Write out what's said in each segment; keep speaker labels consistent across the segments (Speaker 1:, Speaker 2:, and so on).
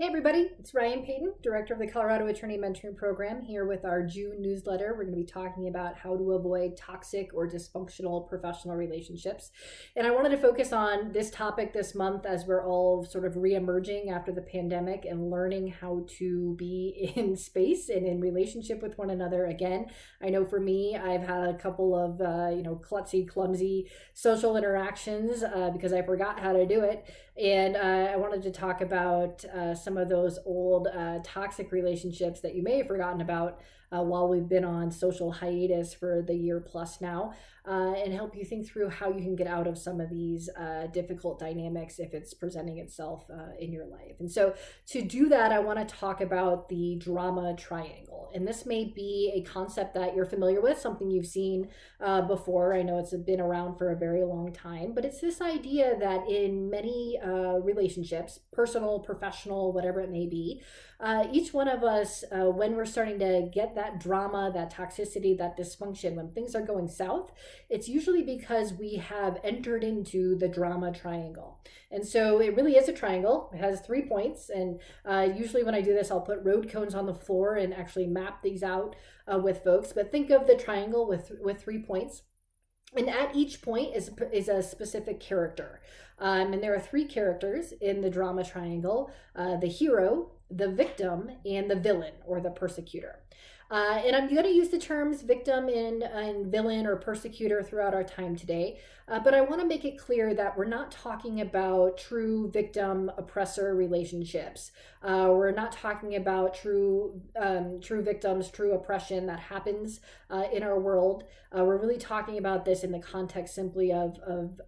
Speaker 1: Hey everybody, it's Ryan Payton, Director of the Colorado Attorney Mentoring Program, here with our June newsletter. We're going to be talking about how to avoid toxic or dysfunctional professional relationships. And I wanted to focus on this topic this month as we're all sort of re-emerging after the pandemic and learning how to be in space and in relationship with one another again. I know for me, I've had a couple of, klutzy, clumsy social interactions because I forgot how to do it. And I wanted to talk about some of those old toxic relationships that you may have forgotten about while we've been on social hiatus for the year plus now, and help you think through how you can get out of some of these difficult dynamics if it's presenting itself in your life. And so to do that, I want to talk about the drama triangle. And this may be a concept that you're familiar with, something you've seen before. I know it's been around for a very long time, but it's this idea that in many relationships, personal, professional, whatever it may be, each one of us, when we're starting to get that drama, that toxicity, that dysfunction, when things are going south, it's usually because we have entered into the drama triangle. And so it really is a triangle. It has 3 points. And usually when I do this, I'll put road cones on the floor and actually map these out with folks. But think of the triangle with 3 points. And at each point is a specific character. And there are 3 characters in the drama triangle: the hero, the victim, and the villain or the persecutor. And I'm going to use the terms victim and villain or persecutor throughout our time today. But I want to make it clear that we're not talking about true victim oppressor relationships. We're not talking about true victims, true oppression that happens in our world. We're really talking about this in the context simply of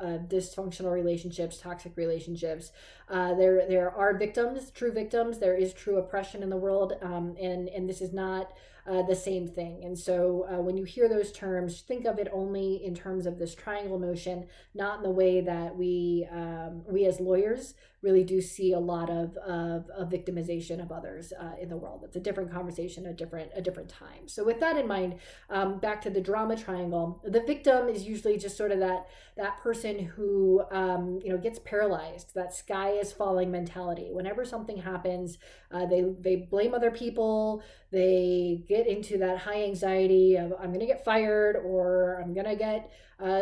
Speaker 1: dysfunctional relationships, toxic relationships. There are victims, true victims. There is true oppression in the world, and this is not the same thing. And so when you hear those terms, think of it only in terms of this triangle notion, not in the way that we as lawyers really do see a lot of victimization of others in the world. It's a different conversation, a different time. So with that in mind, back to the drama triangle, the victim is usually just sort of that person who gets paralyzed, that sky is falling mentality. Whenever something happens, they blame other people. They get into that high anxiety of, I'm going to get fired, or I'm going to get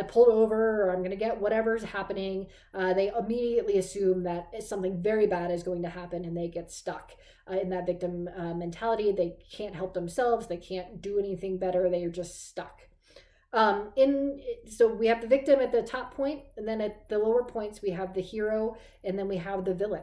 Speaker 1: pulled over, or I'm going to get whatever's happening. They immediately assume that something very bad is going to happen, and they get stuck in that victim mentality. They can't help themselves. They can't do anything better. They are just stuck. So we have the victim at the top point, and then at the lower points we have the hero, and then we have the villain.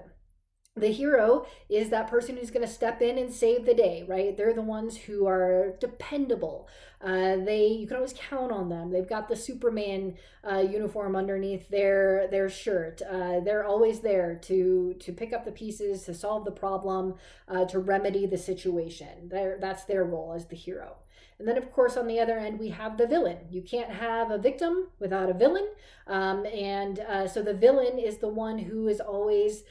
Speaker 1: The hero is that person who's going to step in and save the day, right? They're the ones who are dependable. You can always count on them. They've got the Superman uniform underneath their shirt. They're always there to pick up the pieces, to solve the problem, to remedy the situation. That's their role as the hero. And then, of course, on the other end, we have the villain. You can't have a victim without a villain. So the villain is the one who is always,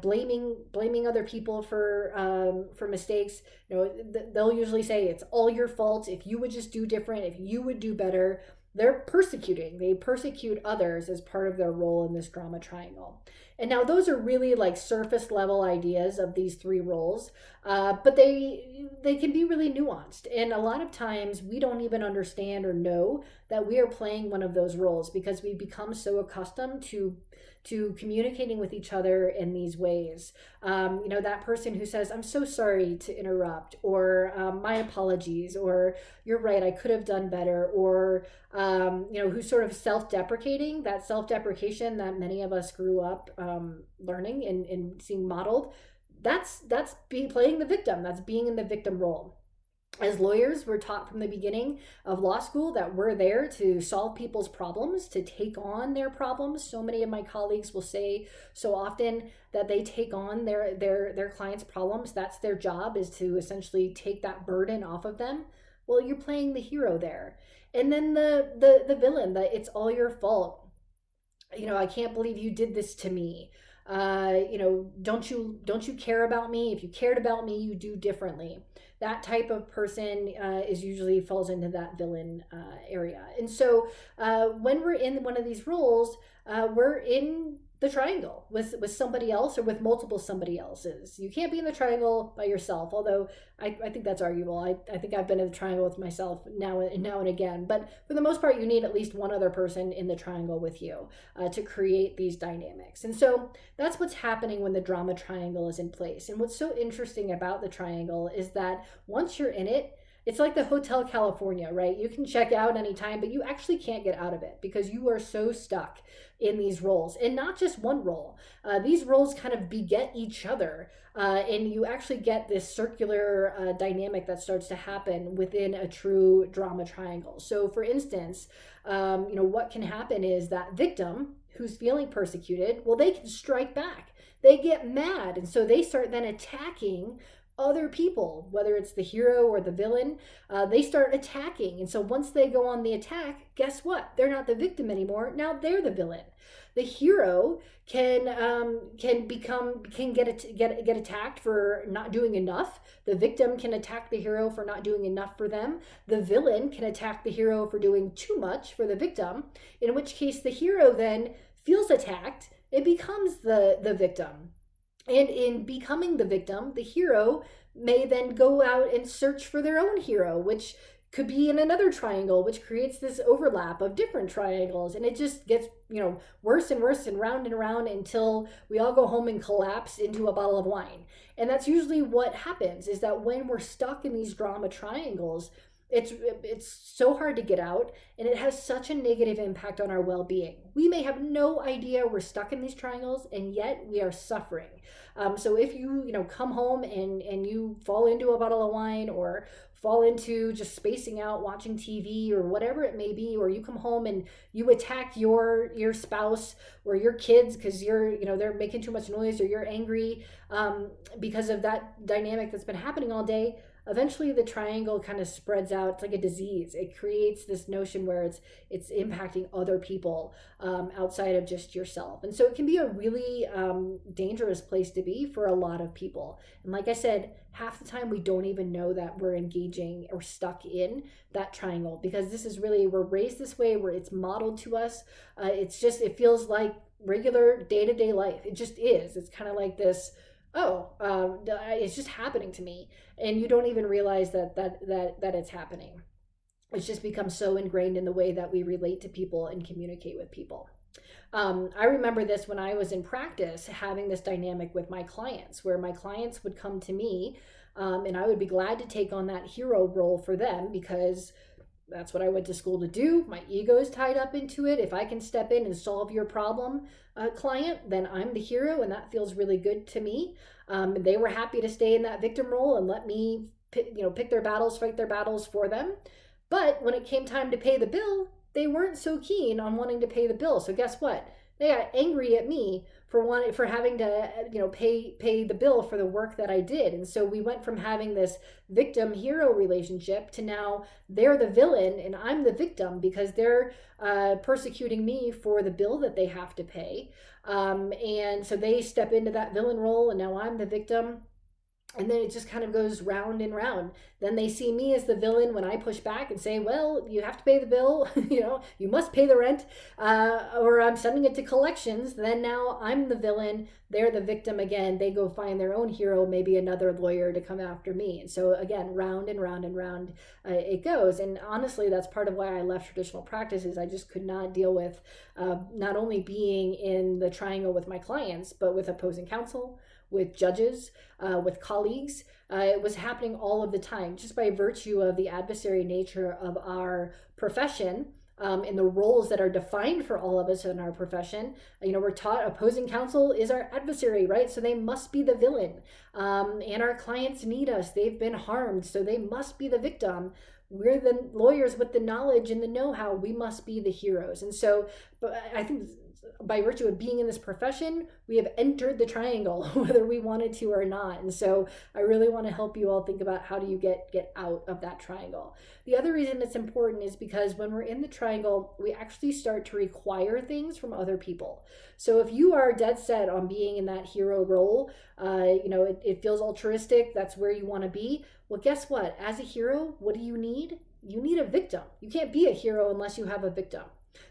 Speaker 1: blaming other people for mistakes. They'll usually say it's all your fault. If you would just do different, if you would do better. They're persecuting. They persecute others as part of their role in this drama triangle. And now those are really like surface level ideas of these 3 roles, but they can be really nuanced. And a lot of times we don't even understand or know that we are playing one of those roles because we become so accustomed to communicating with each other in these ways. That person who says, I'm so sorry to interrupt, or my apologies, or you're right, I could have done better, or, who's sort of self-deprecating, that self-deprecation that many of us grew up learning and seeing modeled. That's playing the victim. That's being in the victim role. As lawyers, we're taught from the beginning of law school that we're there to solve people's problems, to take on their problems. So many of my colleagues will say so often that they take on their clients' problems. That's their job, is to essentially take that burden off of them. Well, you're playing the hero there. And then the villain, that it's all your fault. I can't believe you did this to me. Don't you care about me? If you cared about me, you do differently. That type of person is usually falls into that villain area. And so when we're in one of these roles, we're in the triangle with somebody else or with multiple somebody else's. You can't be in the triangle by yourself, although I think that's arguable. I think I've been in the triangle with myself now and again, but for the most part, you need at least one other person in the triangle with you to create these dynamics. And so that's what's happening when the drama triangle is in place. And what's so interesting about the triangle is that once you're in it, it's like the Hotel California, right? You can check out anytime, but you actually can't get out of it because you are so stuck in these roles. And not just one role. These roles kind of beget each other. And you actually get this circular dynamic that starts to happen within a true drama triangle. So for instance, what can happen is that victim who's feeling persecuted, well, they can strike back. They get mad. And so they start then attacking other people, whether it's the hero or the villain. They start attacking. And so once they go on the attack, guess what? They're not the victim anymore. Now they're the villain. The hero can get attacked for not doing enough. The victim can attack the hero for not doing enough for them. The villain can attack the hero for doing too much for the victim, in which case the hero then feels attacked and becomes the victim. And in becoming the victim, the hero may then go out and search for their own hero, which could be in another triangle, which creates this overlap of different triangles. And it just gets, worse and worse and round until we all go home and collapse into a bottle of wine. And that's usually what happens, is that when we're stuck in these drama triangles, it's so hard to get out, and it has such a negative impact on our well-being. We may have no idea we're stuck in these triangles, and yet we are suffering. So if you come home and you fall into a bottle of wine, or fall into just spacing out watching TV or whatever it may be, or you come home and you attack your spouse or your kids because they're making too much noise, or you're angry because of that dynamic that's been happening all day, eventually the triangle kind of spreads out. It's like a disease. It creates this notion where it's impacting other people outside of just yourself. And so it can be a really dangerous place to be for a lot of people. And like I said, half the time we don't even know that we're engaging or stuck in that triangle, because this is really, we're raised this way, where it's modeled to us. It feels like regular day-to-day life. It just is. It's kind of like this, it's just happening to me, and you don't even realize that it's happening. It's just become so ingrained in the way that we relate to people and communicate with people. I remember this when I was in practice, having this dynamic with my clients, where my clients would come to me, and I would be glad to take on that hero role for them, because that's what I went to school to do. My ego is tied up into it. If I can step in and solve your problem, client, then I'm the hero, and that feels really good to me. They were happy to stay in that victim role and let me pick their battles, fight their battles for them. But when it came time to pay the bill, they weren't so keen on wanting to pay the bill. So guess what? They got angry at me for having to pay the bill for the work that I did. And so we went from having this victim hero relationship to now they're the villain and I'm the victim, because they're persecuting me for the bill that they have to pay. And so they step into that villain role, and now I'm the victim. And then it just kind of goes round and round. Then they see me as the villain when I push back and say, well, you have to pay the bill, you must pay the rent, or I'm sending it to collections. Then now I'm the villain, they're the victim again. They go find their own hero, maybe another lawyer, to come after me. And so again, round and round and round it goes. And honestly, that's part of why I left traditional practices. I just could not deal with not only being in the triangle with my clients, but with opposing counsel, with judges, with colleagues. It was happening all of the time, just by virtue of the adversary nature of our profession, and the roles that are defined for all of us in our profession. We're taught opposing counsel is our adversary, right? So they must be the villain. And our clients need us. They've been harmed, so they must be the victim. We're the lawyers with the knowledge and the know-how. We must be the heroes. And so, but I think by virtue of being in this profession, we have entered the triangle, whether we wanted to or not. And so I really want to help you all think about, how do you get out of that triangle. The other reason it's important is because when we're in the triangle, we actually start to require things from other people. So if you are dead set on being in that hero role, it feels altruistic, that's where you want to be. Well, guess what? As a hero, what do you need? You need a victim. You can't be a hero unless you have a victim.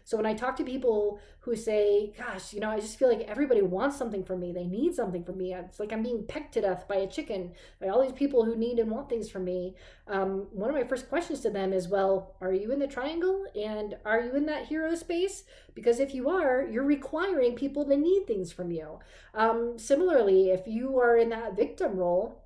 Speaker 1: So when I talk to people who say, gosh, I just feel like everybody wants something from me. They need something from me. It's like I'm being pecked to death by a chicken, by all these people who need and want things from me. One of my first questions to them is, well, are you in the triangle? And are you in that hero space? Because if you are, you're requiring people to need things from you. Similarly, if you are in that victim role,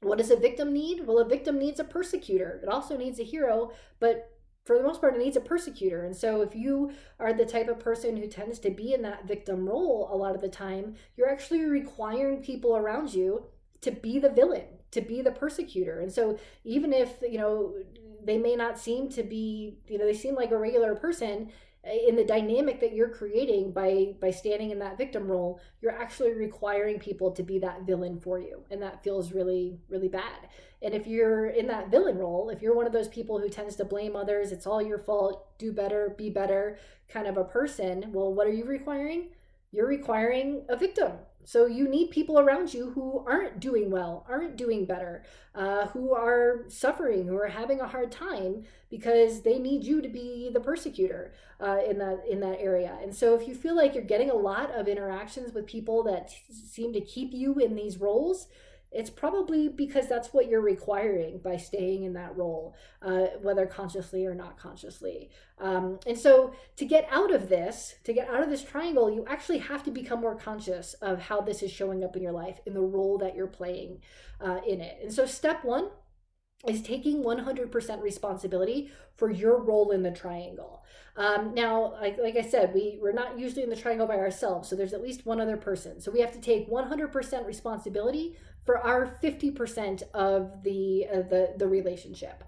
Speaker 1: what does a victim need? Well, a victim needs a persecutor. It also needs a hero, but for the most part, it needs a persecutor. And so if you are the type of person who tends to be in that victim role a lot of the time, you're actually requiring people around you to be the villain, to be the persecutor. And so even if, they may not seem to be, they seem like a regular person, in the dynamic that you're creating by standing in that victim role, you're actually requiring people to be that villain for you. And that feels really, really bad. And if you're in that villain role, if you're one of those people who tends to blame others, it's all your fault, do better, be better kind of a person, well, what are you requiring? You're requiring a victim. So you need people around you who aren't doing well, aren't doing better, who are suffering, who are having a hard time, because they need you to be the persecutor in that area. And so if you feel like you're getting a lot of interactions with people that seem to keep you in these roles, it's probably because that's what you're requiring by staying in that role, whether consciously or not consciously. And so to get out of this triangle, you actually have to become more conscious of how this is showing up in your life, in the role that you're playing in it. And so step one is taking 100% responsibility for your role in the triangle. Now, like I said, we're not usually in the triangle by ourselves, so there's at least one other person. So we have to take 100% responsibility for our 50% of the relationship.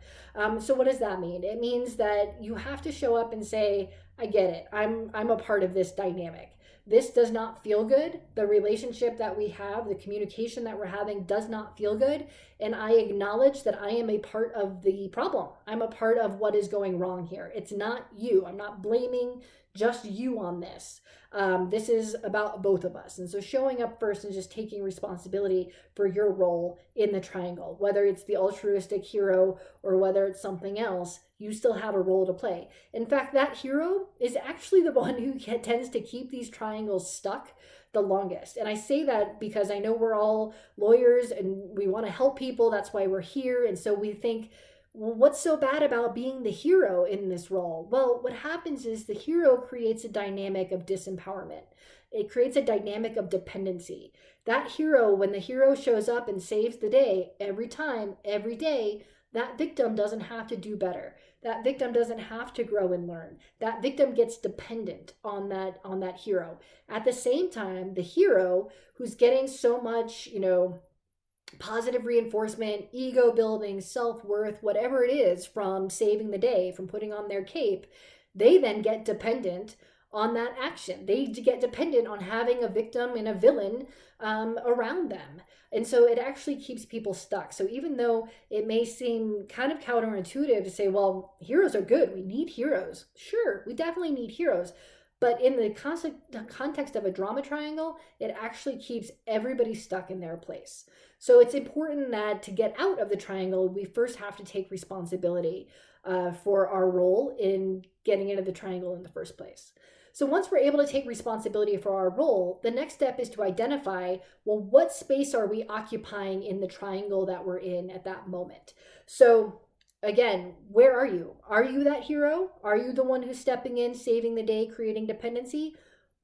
Speaker 1: So what does that mean? It means that you have to show up and say, I get it. I'm a part of this dynamic. This does not feel good. The relationship that we have, the communication that we're having does not feel good. And I acknowledge that I am a part of the problem. I'm a part of what is going wrong here. It's not you. I'm not blaming just you on this. This is about both of us. And so showing up first and just taking responsibility for your role in the triangle, whether it's the altruistic hero or whether it's something else, you still have a role to play. In fact, that hero is actually the one who tends to keep these triangles stuck the longest. And I say that because I know we're all lawyers and we want to help people. That's why we're here. And so we think, well, what's so bad about being the hero in this role? Well, what happens is the hero creates a dynamic of disempowerment. It creates a dynamic of dependency. That hero, when the hero shows up and saves the day every time, every day, that victim doesn't have to do better. That victim doesn't have to grow and learn. That victim gets dependent on that hero. At the same time, the hero who's getting so much, positive reinforcement, ego building, self-worth, whatever it is from saving the day, from putting on their cape, they then get dependent on that action. They get dependent on having a victim and a villain around them. And so it actually keeps people stuck. So even though it may seem kind of counterintuitive to say, well, heroes are good, we need heroes. Sure, we definitely need heroes. But in the context of a drama triangle, it actually keeps everybody stuck in their place. So it's important that to get out of the triangle, we first have to take responsibility for our role in getting into the triangle in the first place. So once we're able to take responsibility for our role, the next step is to identify, well, what space are we occupying in the triangle that we're in at that moment? So again, where are you? Are you that hero? Are you the one who's stepping in, saving the day, creating dependency?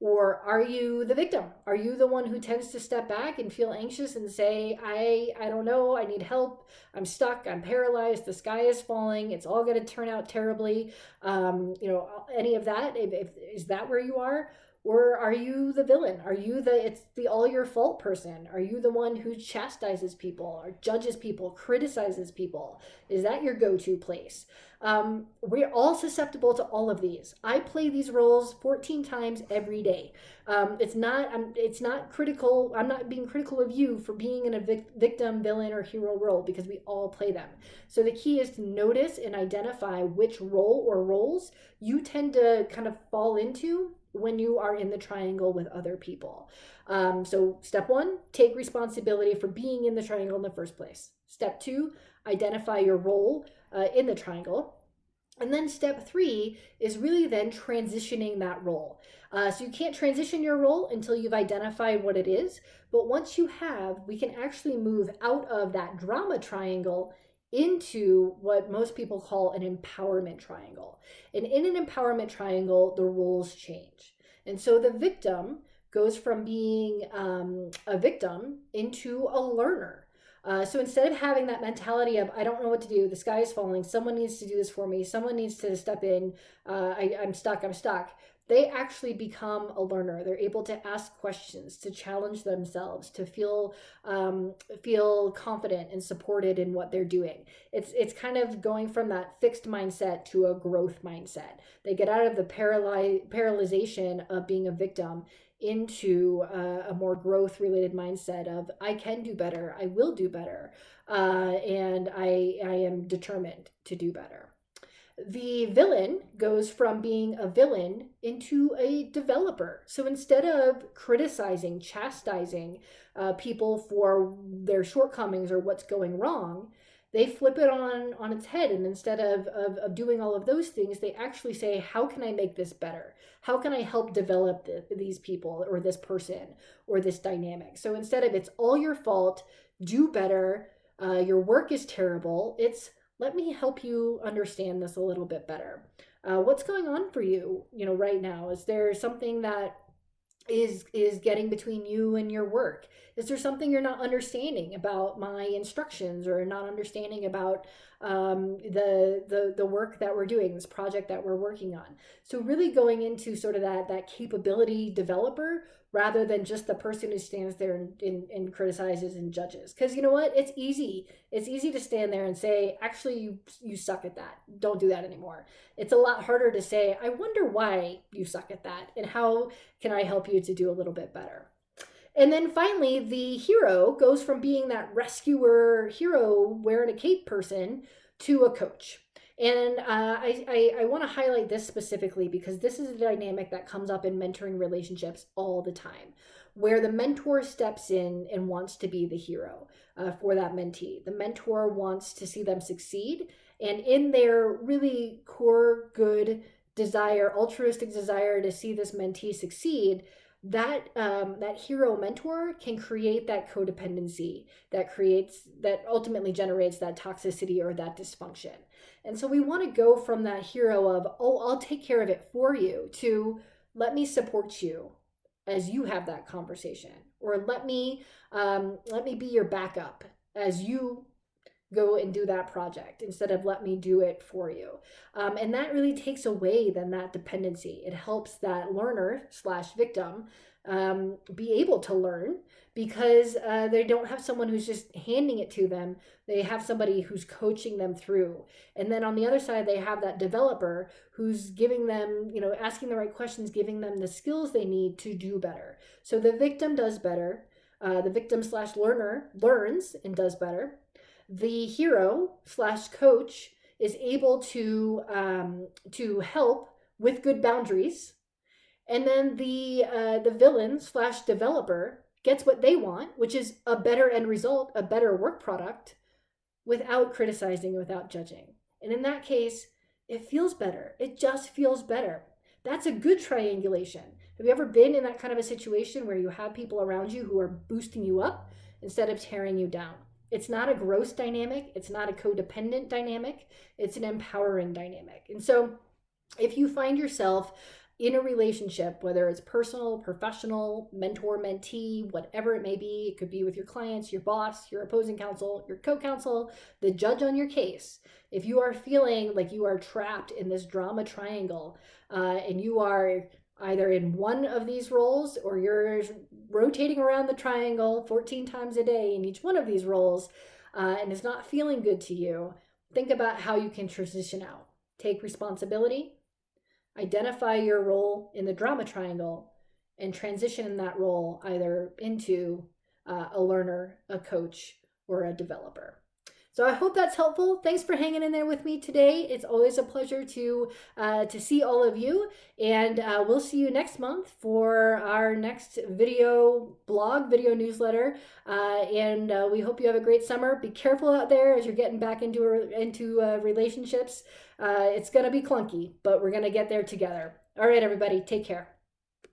Speaker 1: Or are you the victim? Are you the one who tends to step back and feel anxious and say, I don't know, I need help, I'm stuck, I'm paralyzed, the sky is falling, it's all going to turn out terribly, any of that? Is that where you are? Or are you the villain? Are you it's the all your fault person? Are you the one who chastises people or judges people, criticizes people? Is that your go-to place? We're all susceptible to all of these. I play these roles 14 times every day. It's not critical. I'm not being critical of you for being in a victim, villain, or hero role, because we all play them. So the key is to notice and identify which role or roles you tend to kind of fall into when you are in the triangle with other people. So step one, take responsibility for being in the triangle in the first place. Step two, identify your role in the triangle. And then step 3 is really then transitioning that role. So you can't transition your role until you've identified what it is. But once you have, we can actually move out of that drama triangle into what most people call an empowerment triangle. And in an empowerment triangle, the roles change. And so the victim goes from being a victim into a learner. So instead of having that mentality of, I don't know what to do, the sky is falling, someone needs to do this for me, someone needs to step in, I'm stuck, they actually become a learner. They're able to ask questions, to challenge themselves, to feel confident and supported in what they're doing. It's kind of going from that fixed mindset to a growth mindset. They get out of the paralyzation of being a victim into a more growth related mindset of, I can do better, I will do better, and I am determined to do better. The villain goes from being a villain into a developer. So instead of criticizing, chastising people for their shortcomings or what's going wrong, they flip it on its head. And instead of doing all of those things, they actually say, how can I make this better? How can I help develop these people or this person or this dynamic? So instead of, it's all your fault, do better, your work is terrible, it's, let me help you understand this a little bit better. What's going on for you, right now? Is there something that is getting between you and your work? Is there something you're not understanding about my instructions, or not understanding about the work that we're doing, this project that we're working on? So really going into sort of that capability developer, rather than just the person who stands there and criticizes and judges. Because you know what? It's easy to stand there and say, actually, you suck at that. Don't do that anymore. It's a lot harder to say, I wonder why you suck at that, and how can I help you to do a little bit better? And then finally, the hero goes from being that rescuer hero wearing a cape person to a coach. And I want to highlight this specifically because this is a dynamic that comes up in mentoring relationships all the time, where the mentor steps in and wants to be the hero for that mentee. The mentor wants to see them succeed, and in their really core good desire, altruistic desire to see this mentee succeed, that hero mentor can create that codependency that ultimately generates that toxicity or that dysfunction. And so we want to go from that hero of, oh, I'll take care of it for you, to, let me support you as you have that conversation, or let me be your backup as you go and do that project, instead of let me do it for you. And that really takes away then that dependency. It helps that learner / victim be able to learn, because they don't have someone who's just handing it to them. They have somebody who's coaching them through. And then on the other side, they have that developer who's giving them, asking the right questions, giving them the skills they need to do better. So the victim does better. The victim / learner learns and does better. The hero / coach is able to help with good boundaries. And then the villain / developer gets what they want, which is a better end result, a better work product, without criticizing, without judging. And in that case, it feels better. It just feels better. That's a good triangulation. Have you ever been in that kind of a situation where you have people around you who are boosting you up instead of tearing you down? It's not a gross dynamic. It's not a codependent dynamic. It's an empowering dynamic. And so if you find yourself in a relationship, whether it's personal, professional, mentor, mentee, whatever it may be, it could be with your clients, your boss, your opposing counsel, your co-counsel, the judge on your case. If you are feeling like you are trapped in this drama triangle, and you are either in one of these roles, or you're rotating around the triangle 14 times a day in each one of these roles, and it's not feeling good to you, think about how you can transition out. Take responsibility, identify your role in the drama triangle, and transition in that role either into a learner, a coach, or a developer. So I hope that's helpful. Thanks for hanging in there with me today. It's always a pleasure to see all of you, and we'll see you next month for our next video newsletter. And we hope you have a great summer. Be careful out there as you're getting back into relationships. It's going to be clunky, but we're going to get there together. All right, everybody, take care.